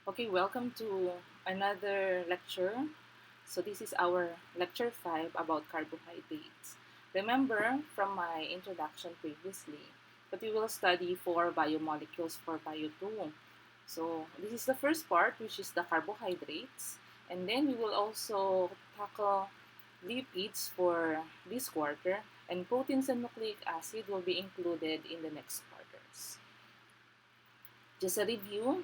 Okay, welcome to another lecture. So this is our lecture 5 about carbohydrates. Remember from my introduction previously that we will study 4 biomolecules for bio 2. So this is the first part, which is the carbohydrates, and then we will also tackle lipids for this quarter, and proteins and nucleic acid will be included in the next quarters. Just a review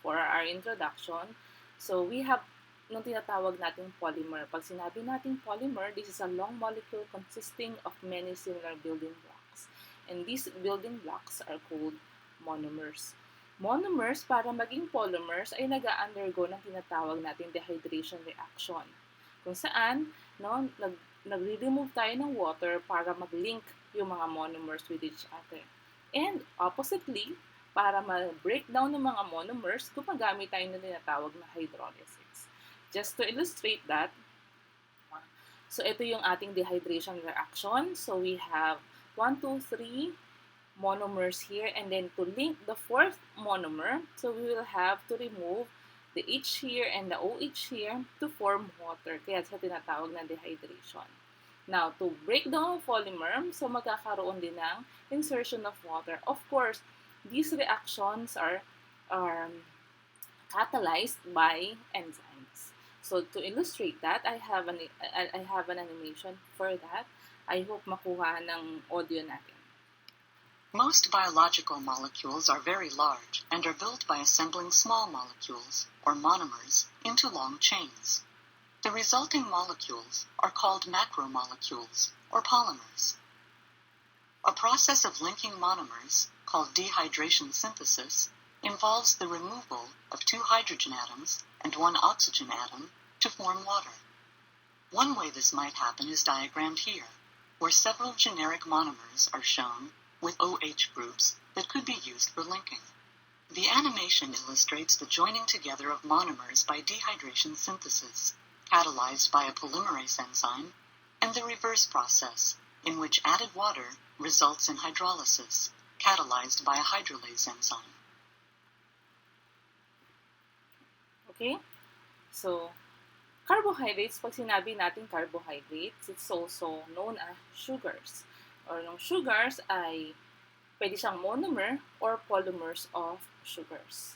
for our introduction. So we have nung tinatawag nating polymer. Pag sinabi nating polymer, this is a long molecule consisting of many similar building blocks. And these building blocks are called monomers. Monomers, para maging polymers, ay nag-undergo ng tinatawag nating dehydration reaction. Kung saan, no, nagre-remove tayo ng water para mag-link yung mga monomers with each other. And oppositely, para ma-break down ng mga monomers, gumagamit tayo ng tinatawag na hydrolysis. Just to illustrate that, so ito yung ating dehydration reaction. So we have 1, 2, 3 monomers here, and then to link the fourth monomer, so we will have to remove the H here and the OH here to form water. Kaya sa tinatawag na dehydration. Now, to break down the polymer, so magkakaroon din ng insertion of water. Of course, these reactions are catalyzed by enzymes. So to illustrate that, I have an animation for that. I hope makuha ng audio natin. Most biological molecules are very large and are built by assembling small molecules, or monomers, into long chains. The resulting molecules are called macromolecules, or polymers. A process of linking monomers, called dehydration synthesis, involves the removal of 2 hydrogen atoms and 1 oxygen atom to form water. One way this might happen is diagrammed here, where several generic monomers are shown with OH groups that could be used for linking. The animation illustrates the joining together of monomers by dehydration synthesis, catalyzed by a polymerase enzyme, and the reverse process, in which added water results in hydrolysis, catalyzed by a hydrolase enzyme. Okay? So, carbohydrates, pag sinabi natin carbohydrates, it's also known as sugars. Or yung sugars ay pwede siyang monomer or polymers of sugars.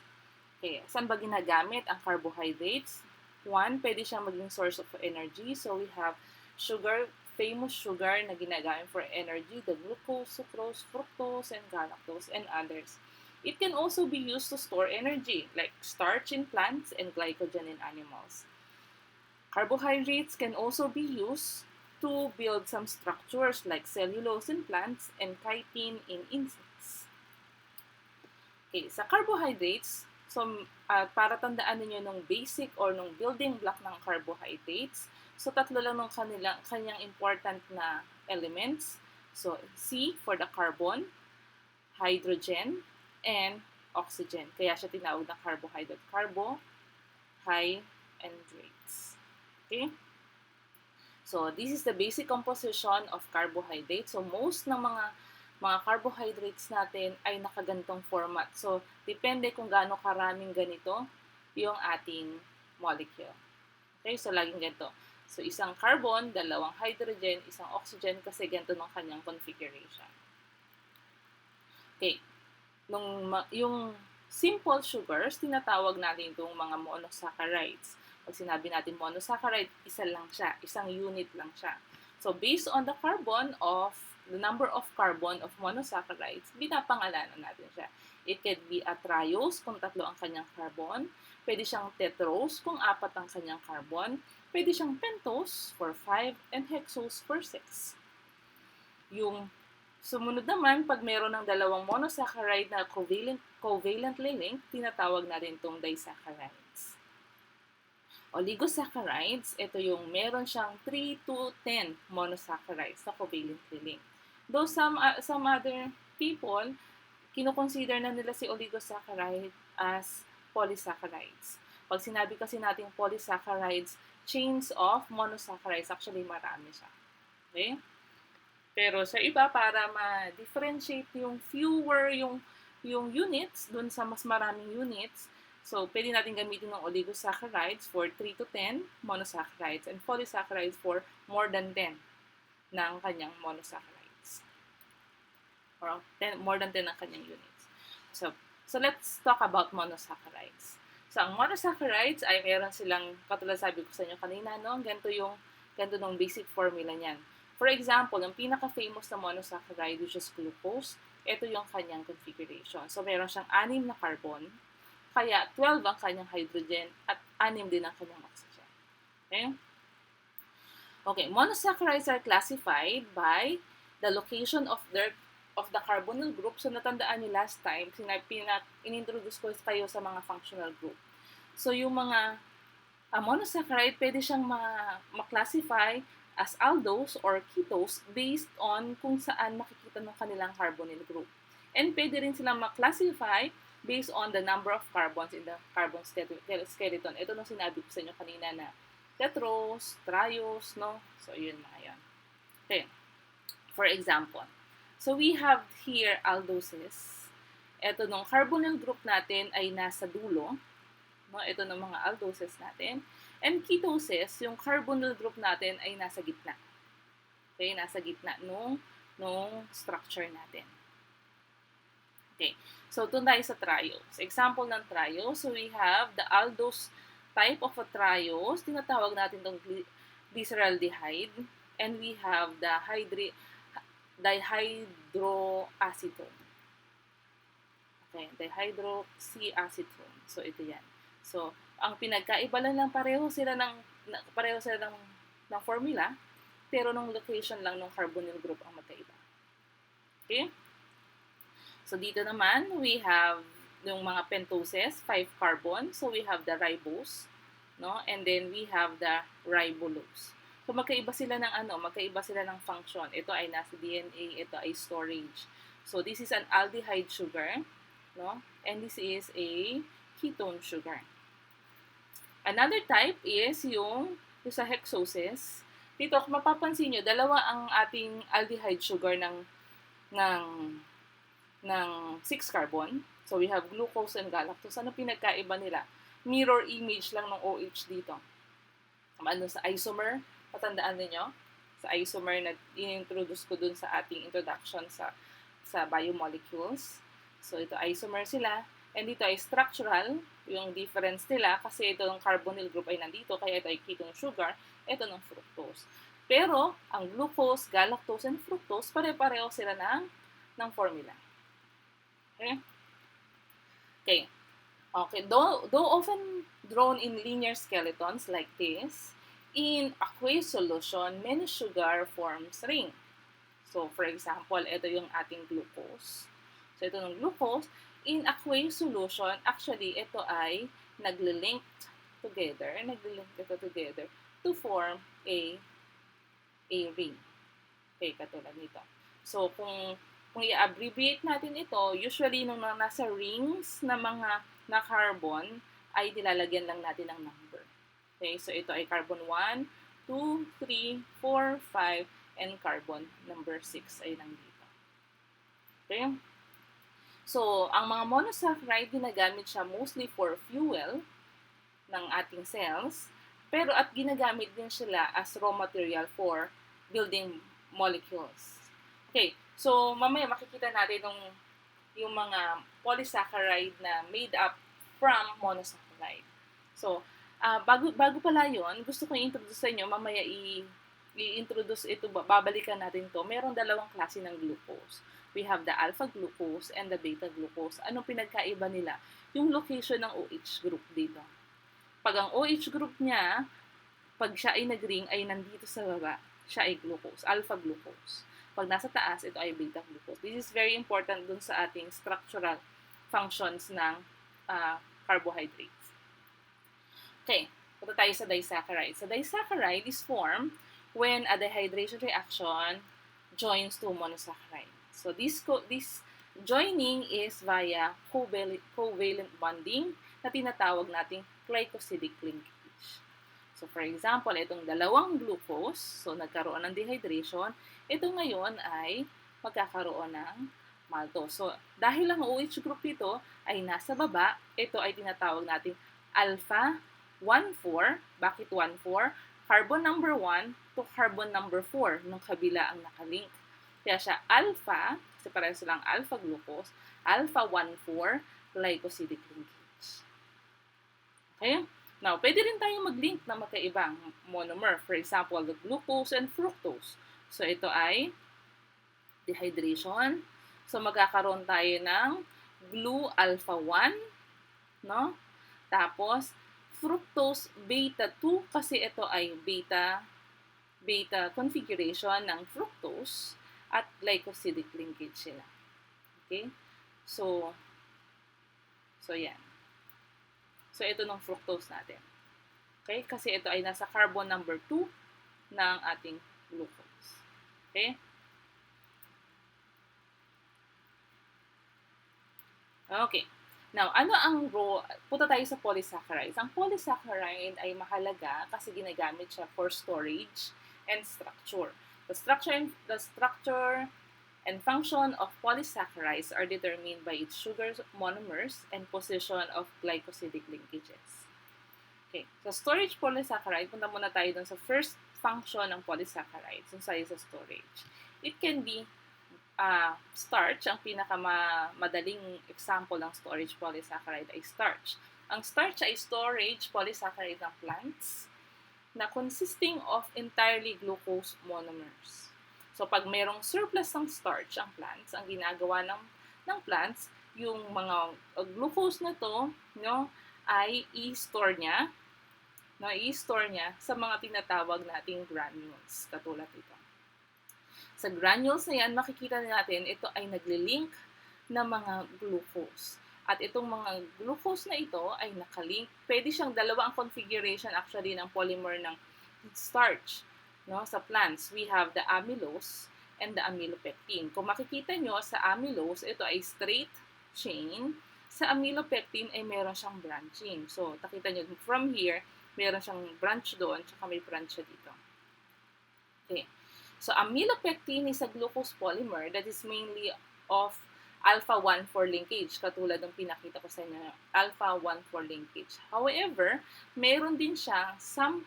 Okay, saan ba ginagamit ang carbohydrates? One, pwede siyang maging source of energy. So we have sugar, famous sugar na ginagamit for energy, the glucose, sucrose, fructose, and galactose, and others. It can also be used to store energy, like starch in plants and glycogen in animals. Carbohydrates can also be used to build some structures like cellulose in plants and chitin in insects. Okay, sa carbohydrates, so para tandaan niyo nung basic or nung building block ng carbohydrates, so tatlo lang ng kanyang important na elements. So C for the carbon, hydrogen, and oxygen. Kaya siya tinawag na carbohydrate. Carbo, high, and hydrates. Okay? So, this is the basic composition of carbohydrates. So, most ng mga carbohydrates natin ay nakagantong format. So, depende kung gaano karaming ganito yung ating molecule. Okay? So, laging ganito. So, isang carbon, dalawang hydrogen, isang oxygen kasi ganito ng kanyang configuration. Okay. Yung simple sugars, tinatawag natin itong mga monosaccharides. Pag sinabi natin monosaccharide, isa lang siya, isang unit lang siya. So based on the number of carbon of monosaccharides, pinapangalanan natin siya. It can be a triose kung tatlo ang kanyang carbon, pwede siyang tetrose kung 4 ang kanyang carbon, pwede siyang pentose for 5, and hexose for 6. Yung sumunod naman, pag meron ng dalawang monosaccharide na covalently linked, tinatawag natin itong disaccharides. Oligosaccharides, ito yung meron siyang 3 to 10 monosaccharides na covalently linked. Though some other people, kinoconsider na nila si oligosaccharide as polysaccharides. Pag sinabi kasi natin polysaccharides, chains of monosaccharides, actually marami siya. Okay? Pero sa iba, para ma-differentiate yung fewer yung units, dun sa mas maraming units, So, pwede natin gamitin ng oligosaccharides for 3 to 10 monosaccharides and polysaccharides for more than 10 ng kanyang monosaccharides. Or 10, more than 10 ng kanyang units. So let's talk about monosaccharides. So, ang monosaccharides ay meron silang, katulad sabi ko sa inyo kanina, no? Ganito nung basic formula niyan. For example, yung pinaka-famous na monosaccharide, which is glucose, ito yung kanyang configuration. So, meron siyang 6 na carbon, kaya 12 ang kanyang hydrogen at 6 din ang kanyang oxygen. Okay? Okay, monosaccharides are classified by the location of the carbonyl group. So, natandaan niyo last time, in-introduce ko kayo sa mga functional group. So, yung mga monosaccharide, pwede siyang ma-classify as aldose or ketose based on kung saan makikita ng kanilang carbonyl group. And pwede rin silang ma-classify based on the number of carbons in the carbon skeleton. Ito nung sinabi ko sa inyo kanina na tetrose, triose, no? So, yun mga yan. Okay. For example, so we have here aldoses. Ito nung carbonyl group natin ay nasa dulo. No? Ito ng mga aldoses natin. And ketoses, yung carbonyl group natin ay nasa gitna. Okay, nasa gitna nung structure natin. Okay, so doon tayo sa triose. Example ng triose, so we have the aldose type of a triose. Tinatawag natin itong glyceraldehyde. And we have the dihydroacetone. Okay, dihydroxyacetone. So ito yan. So, ang pinagkaiba lang pareho sila ng formula, pero nung location lang ng carbonyl group ang magkaiba. Okay? So, dito naman, we have yung mga pentoses, 5 carbon. So, we have the ribose, no? And then, we have the ribulose. So, magkaiba sila ng function. Ito ay nasa DNA, ito ay storage. So, this is an aldehyde sugar, no? And this is a ketone sugar. Another type is yung sa hexoses. Dito, kung mapapansin nyo, dalawa ang ating aldehyde sugar ng 6 carbon. So, we have glucose and galactose. Ano pinagkaiba nila? Mirror image lang ng OH dito. Ano sa isomer? Patandaan niyo sa isomer na in-introduce ko dun sa ating introduction sa biomolecules. So, ito isomer sila. And dito ay structural, yung difference nila, kasi ito ng carbonyl group ay nandito, kaya ito ay ketone sugar, ito ng fructose. Pero, ang glucose, galactose, and fructose, pare-pareho sila ng formula. Okay? Okay. Though often drawn in linear skeletons like this, in aqueous solution, many sugar forms ring. So, for example, ito yung ating glucose. So, ito ng glucose. In aqueous solution, actually, ito ay nagle-link together to form a ring. Okay, katulad nito. So, kung i-abbreviate natin ito, usually nung nasa rings na mga na carbon, ay nilalagyan lang natin ng number. Okay, so ito ay carbon 1, 2, 3, 4, 5, and carbon number 6 ay nandito. Okay? So, ang mga monosaccharide, ginagamit siya mostly for fuel ng ating cells, pero at ginagamit din sila as raw material for building molecules. Okay, so mamaya makikita natin yung mga polysaccharide na made up from monosaccharide. So, bago pala yun, gusto ko i-introduce sa inyo, mamaya i-introduce ito, babalikan natin to. Merong dalawang klase ng glucose. We have the alpha glucose and the beta glucose. Anong pinagkaiba nila? Yung location ng OH group dito. Pag ang OH group niya, pag siya ay nag-ring, ay nandito sa baba, siya ay glucose, alpha glucose. Pag nasa taas, ito ay beta glucose. This is very important dun sa ating structural functions ng carbohydrates. Okay, punta tayo sa disaccharide. So, disaccharide is formed when a dehydration reaction joins to monosaccharide. So, this joining is via covalent bonding na tinatawag nating glycosidic linkage. So, for example, itong dalawang glucose, so nagkaroon ng dehydration, ito ngayon ay magkakaroon ng maltose. So, dahil ang OH group nito ay nasa baba, ito ay tinatawag natin alpha 1,4. Bakit 1,4? Carbon number 1 to carbon number 4 nung kabila ang nakalink. Kaya siya alpha, kasi pareho silang alpha glucose, alpha 1,4 glycosidic linkage. Okay? Now, pwede rin tayong mag-link ng magkaibang monomer. For example, the glucose and fructose. So, ito ay dehydration. So, magkakaroon tayo ng glu alpha 1, no? Tapos, fructose beta 2 kasi ito ay beta configuration ng fructose at glycosidic linkage sila. Okay? So yan. So, ito ng fructose natin. Okay? Kasi ito ay nasa carbon number 2 ng ating glucose. Okay? Okay. Now, ano ang role? Punta tayo sa polysaccharides. Ang polysaccharide ay mahalaga kasi ginagamit siya for storage and structure. The structure and function of polysaccharides are determined by its sugar monomers and position of glycosidic linkages. Okay. So, storage polysaccharide, punta muna tayo dun sa first function ng polysaccharides, dun sa storage. It can be starch. Ang pinakamadaling example ng storage polysaccharide ay starch. Ang starch ay storage polysaccharide ng plants na consisting of entirely glucose monomers. So, pag merong surplus ng starch ang plants, ang ginagawa ng plants, yung mga glucose na to, no, ay i-store niya sa mga tinatawag nating granules, katulad ito. Sa granules na yan, makikita natin ito ay naglilink ng mga glucose. At itong mga glucose na ito ay nakalink. Pwede siyang dalawa ang configuration actually ng polymer ng starch. No? Sa plants, we have the amylose and the amylopectin. Kung makikita nyo, sa amylose, ito ay straight chain. Sa amylopectin ay meron siyang branching. So, nakita nyo, from here, meron siyang branch doon, tsaka may branch siya dito. Okay. So, amylopectin is a glucose polymer that is mainly of alpha 1,4 linkage, katulad ng pinakita ko sa inyo, alpha 1,4 linkage. However, meron din siya, some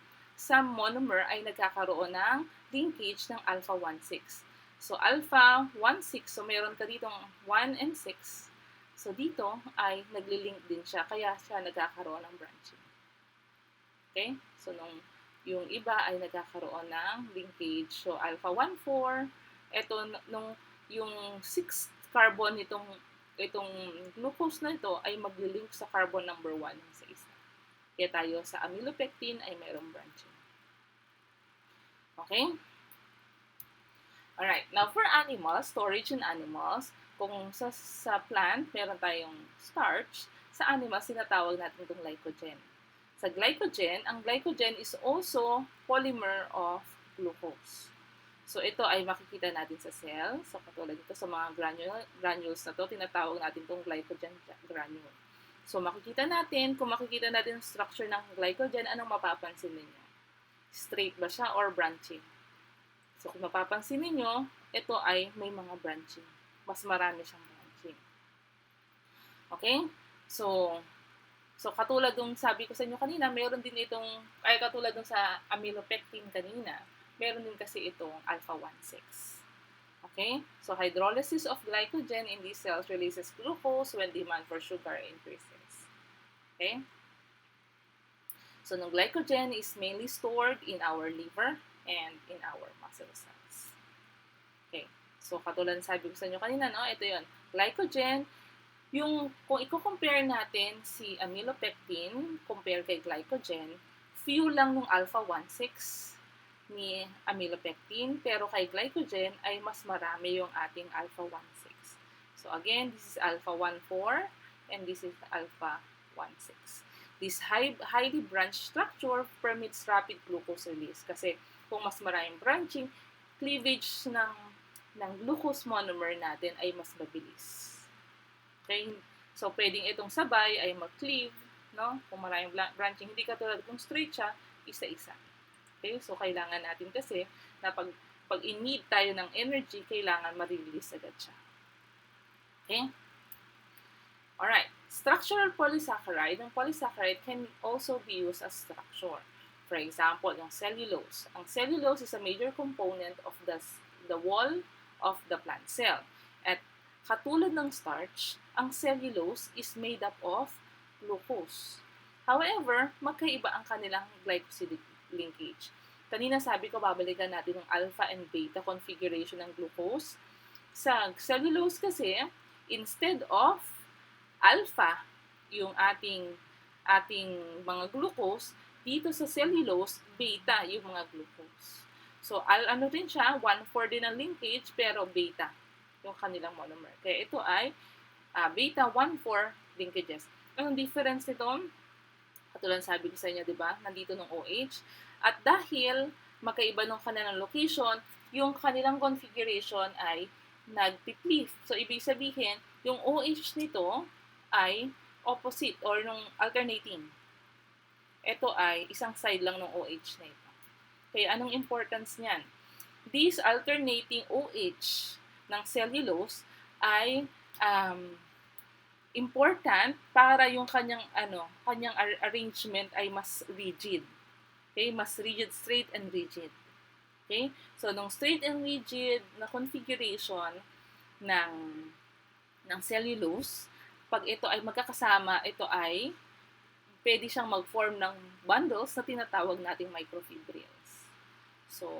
monomer ay nagkakaroon ng linkage ng alpha 1,6. So, alpha 1,6, so meron ka ditong 1 and 6. So, dito ay naglilink din siya, kaya siya nagkakaroon ng branching. Okay? So, yung iba ay nagkakaroon ng linkage. So, alpha 1,4, ito, yung 6 carbon itong glucose na ito ay maglilink sa carbon number 1 sa isa. Kaya tayo sa amylopectin ay mayroong branching. Okay? Alright. Now, for animals, storage in animals, kung sa plant, meron tayong starch, sa animals, sinatawag natin itong glycogen. Sa glycogen, ang glycogen is also polymer of glucose. So, ito ay makikita natin sa cell. So, katulad dito sa mga granules na to, tinatawag natin itong glycogen granule. So, makikita natin, kung makikita natin ang structure ng glycogen, anong mapapansin ninyo? Straight ba siya or branching? So, kung mapapansin ninyo, ito ay may mga branching. Mas marami siyang branching. Okay? So, katulad ng sabi ko sa inyo kanina, meron din katulad ng sa amylopectin kanina, meron din kasi itong alpha 1,6. Okay? So, hydrolysis of glycogen in these cells releases glucose when demand for sugar increases. Okay? So, the glycogen is mainly stored in our liver and in our muscle cells. Okay? So, katulad ng sabi ko sa inyo kanina, no? Ito yun. Glycogen, kung i-compare natin si amylopectin compare kay glycogen, few lang ng alpha 1,6 ni amylopectin, pero kay glycogen ay mas marami yung ating alpha 1,6. So again, this is alpha 1,4 and this is alpha 1,6. This highly branched structure permits rapid glucose release kasi kung mas maraming branching, cleavage ng glucose monomer natin ay mas mabilis. Okay? So, pwedeng itong sabay ay mag-cleave, no? Kung maraming branching, hindi katulad kung straight siya, isa-isa. Okay? So, kailangan natin kasi na pag in-need tayo ng energy, kailangan ma-release agad siya. Okay? Alright. Structural polysaccharide. Ang polysaccharide can also be used as structure. For example, yung cellulose. Ang cellulose is a major component of the wall of the plant cell. At katulad ng starch, ang cellulose is made up of glucose. However, magkaiba ang kanilang glycosidic linkage. Kanina sabi ko, babalikan natin yung alpha and beta configuration ng glucose. Sa cellulose kasi, instead of alpha, yung ating mga glucose, dito sa cellulose, beta yung mga glucose. So, ano din siya, 1,4 din ang linkage, pero beta yung kanilang monomer. Kaya ito ay beta 1,4 linkages. Anong difference nito? Katulad sabi ko sa inyo, di ba? Nandito ng OH. At dahil magkaiba ng kanilang location, yung kanilang configuration ay nagtiplif. So, ibig sabihin, yung OH nito ay opposite or nung alternating. Ito ay isang side lang ng OH na ito. Kaya anong importance niyan? This alternating OH ng cellulose ay important para yung kanyang arrangement ay mas rigid. Okay? Mas rigid, straight and rigid. Okay? So, nung straight and rigid na configuration ng cellulose, pag ito ay magkakasama, ito ay pwede siyang mag-form ng bundles na tinatawag nating microfibrils. So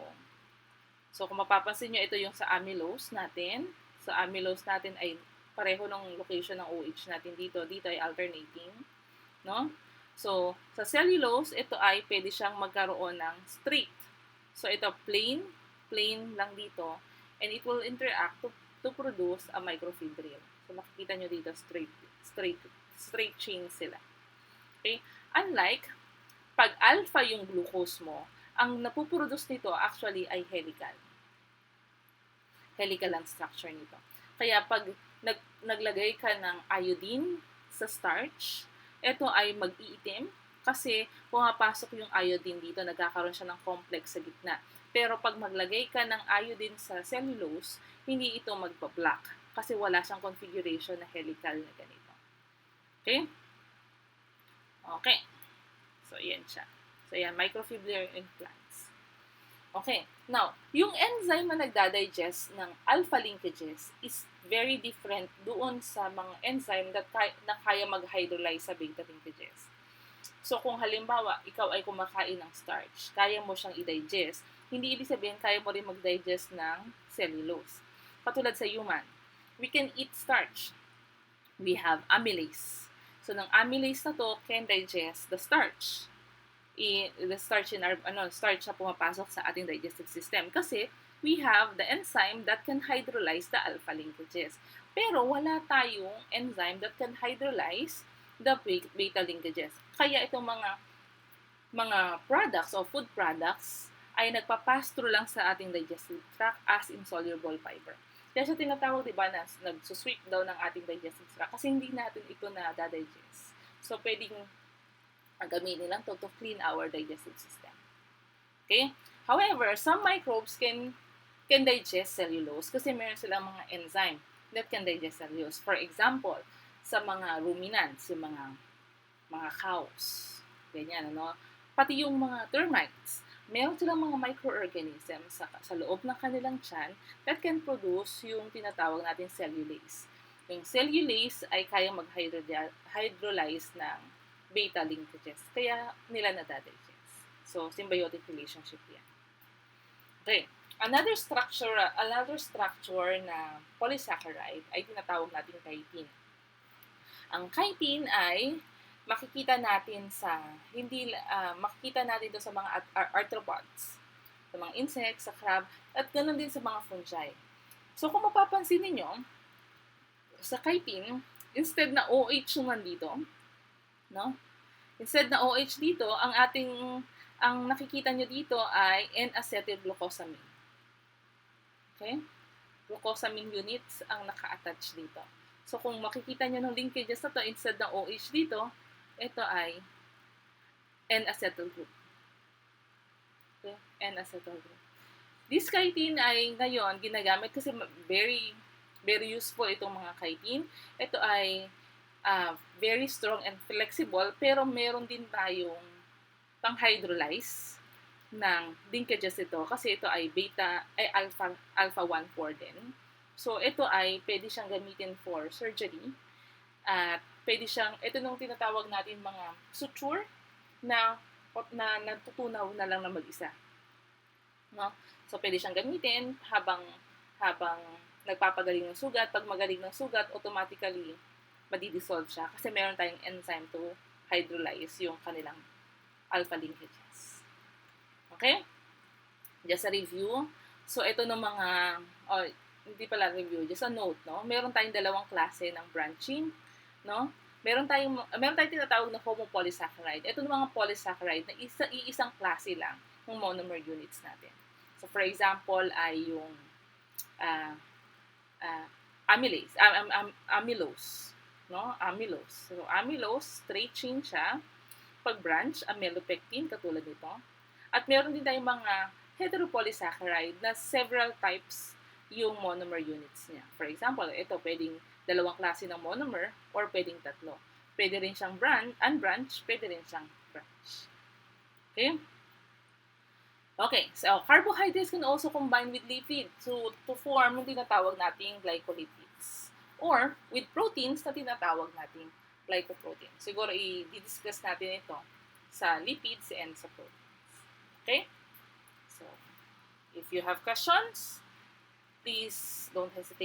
kung mapapansin nyo, ito yung sa amylose natin. Sa amylose natin ay pareho ng location ng OH natin dito. Dito ay alternating. No? So, sa cellulose, ito ay pwede siyang magkaroon ng straight. So, ito plain lang dito. And it will interact to produce a microfibril. So, makikita nyo dito, straight chain sila. Okay? Unlike, pag alpha yung glucose mo, ang napuproduce nito actually ay helical. Helical ang structure nito. Kaya pag naglagay ka ng iodine sa starch, ito ay mag-iitim kasi pumapasok yung iodine dito, nagkakaroon siya ng complex sa gitna. Pero pag maglagay ka ng iodine sa cellulose, hindi ito magpa-black kasi wala siyang configuration na helical na ganito. Okay? Okay. So, yan siya. So, yan, microfibrillary implants. Okay. Now, yung enzyme na nagdadigest ng alpha linkages is very different doon sa mga enzyme na kaya mag-hydrolyze sa beta linkages. So, kung halimbawa, ikaw ay kumakain ng starch, kaya mo siyang i-digest, hindi ibig sabihin kaya mo rin mag-digest ng cellulose. Katulad sa human, we can eat starch. We have amylase. So, ng amylase na to can digest the starch. The starch in our starch na pumapasok sa ating digestive system kasi we have the enzyme that can hydrolyze the alpha linkages. Pero wala tayong enzyme that can hydrolyze the beta linkages. Kaya itong mga products o food products ay nagpa-pass through lang sa ating digestive tract as insoluble fiber. Kaya siya tinatawag, di ba, na nagsusweep daw ng ating digestive tract kasi hindi natin ito na-digest. So, pwedeng gamitin lang to clean our digestive system. Okay? However, some microbes can digest cellulose kasi meron silang mga enzyme that can digest cellulose. For example, sa mga ruminants, yung mga cows, ganyan, ano? Pati yung mga termites, meron silang mga microorganisms sa loob ng kanilang tiyan that can produce yung tinatawag natin cellulase. Yung cellulase ay kayang mag-hydrolyze ng beta linkages. Kaya nila nadadigest. So, symbiotic relationship yan. Okay. Another structure na polysaccharide ay tinatawag natin chitin. Ang chitin ay makikita natin to sa mga arthropods, sa mga insects, sa crab, at ganoon din sa mga fungi. So, kung mapapansin niyo sa chitin, instead na OH yung nandito, no? Instead na OH dito, ang nakikita nyo dito ay N-acetylglucosamine. Okay? Glucosamine units ang naka-attach dito. So, kung makikita nyo ng linkages na to, instead ng OH dito, ito ay N-acetyl group. Okay? N-acetyl group. This chitin ay ngayon ginagamit kasi very Very useful itong mga chitin. Ito ay very strong and flexible, pero meron din tayong pang-hydrolyze ng linkages ito kasi ito ay alpha 1,4 din. So ito ay pwede siyang gamitin for surgery at pwede siyang, ito nung tinatawag natin mga suture na natutunaw na lang na mag-isa. No? So pwede siyang gamitin habang nagpapagaling ng sugat. Pag magaling ng sugat, automatically madidissolve siya kasi meron tayong enzyme to hydrolyze yung kanilang alpha linkages. Okay? Just a review. So ito ng mga, hindi pala review, just a note, no? Meron tayong dalawang klase ng branching, no? Meron tayong tinatawag na homopolysaccharide. Ito ng mga polysaccharide na iisang klase lang ng monomer units natin. So for example ay yung amylose, no? Amylose. So amylose, straight chain siya. Pag branch, amylopectin katulad nito. At meron din tayong mga heteropolysaccharide na several types yung monomer units niya. For example, ito pwedeng dalawang klase ng monomer or pwedeng tatlo. Pwede rin siyang unbranch, pwede rin siyang branch. Okay? Okay, so carbohydrates can also combine with lipids to form yung tinatawag nating glycolipids. Or with proteins na tinatawag nating glycoproteins. Siguro i-discuss natin ito sa lipids and sa proteins. Okay? So, if you have questions, please don't hesitate